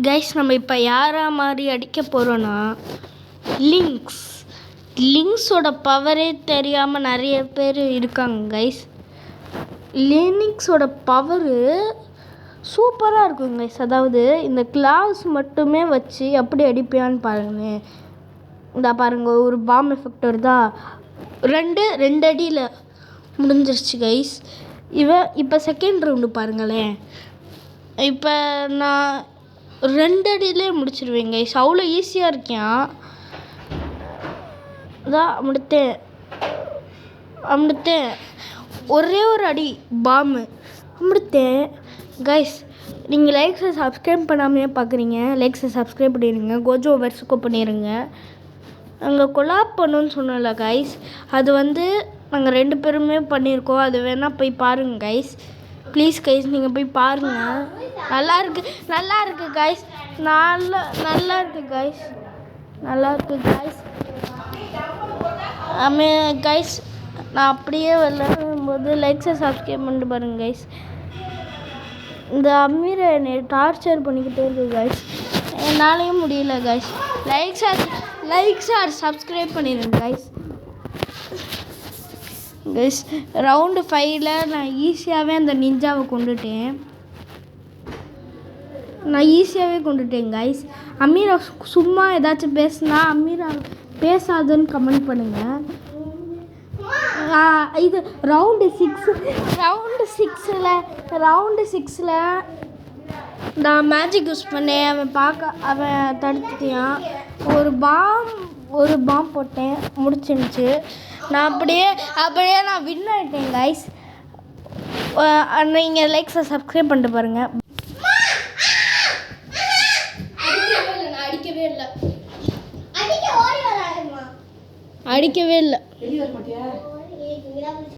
Guys நம்ம இப்போ யாரா மாதிரி அடிக்க போகிறோன்னா லிங்க்ஸோட பவரே தெரியாமல் நிறைய பேர் இருக்காங்க கைஸ். லிங்க்ஸோட பவரு சூப்பராக இருக்கும் கைஸ். அதாவது இந்த கிளாஸ் மட்டுமே வச்சு எப்படி அடிப்பியான்னு பாருங்களேன். இந்த பாருங்கள், ஒரு பாம் எஃபெக்ட் வருதா, ரெண்டு அடியில் முடிஞ்சிருச்சு கைஸ். இப்போ செகண்ட் ரவுண்டு பாருங்களேன். இப்போ நான் 2 அடியிலே முடிச்சிருவேன் கைஸ். அவ்வளோ ஈஸியாக இருக்கேன். அதான் அமுடுத்தேன் ஒரே ஒரு அடி பாம்பு அமுடுத்தேன் கைஸ். நீங்கள் லைக்ஸை சப்ஸ்கிரைப் பண்ணாமையே பார்க்குறீங்க. லைக்ஸை சப்ஸ்கிரைப் பண்ணிடுங்க. கோஜோ வெர்ஸுக்கோ பண்ணிடுங்க. நாங்கள் கொலாப் பண்ணோன்னு சொன்னோம்ல கைஸ், அது நாங்கள் 2 பேருமே பண்ணியிருக்கோம். அது வேணால் போய் பாருங்கள் கைஸ். ப்ளீஸ் கைஸ், நீங்கள் போய் பாருங்கள். நல்லா இருக்கு கைஸ். நல்லா இருக்கு கைஸ். கைஸ், நான் அப்படியே விளையாடும்போது லைக்ஸை சப்ஸ்கிரைப் பண்ணிட்டு பாருங்கள் கைஸ். இந்த அமீரை என்னை டார்ச்சர் பண்ணிக்கிட்டே இருக்கு கைஸ். என்னாலேயும் முடியல கைஸ். லைக்ஸ் ஆர் சப்ஸ்கிரைப் பண்ணிடுங்க கைஸ். கைஸ், ரவுண்டு 5ல் நான் ஈஸியாகவே அந்த நிஞ்சாவை கொண்டுட்டேன் கைஸ். அமீரா சும்மா ஏதாச்சும் பேசுனா அமீரா பேசாதுன்னு கமெண்ட் பண்ணுங்கள். இது ரவுண்டு 6ல் நான் மேஜிக் யூஸ் பண்ணேன். அவன் தடுத்துட்டான். ஒரு பாம் போட்டேன், முடிச்சிருந்துச்சு. நான் அப்படியே நான் வின் ஆகிட்டேன் கைஸ். நீங்கள் லைக்ஸை சப்ஸ்கிரைப் பண்ணிட்டு பாருங்கள். அடிக்கவே இல்லை.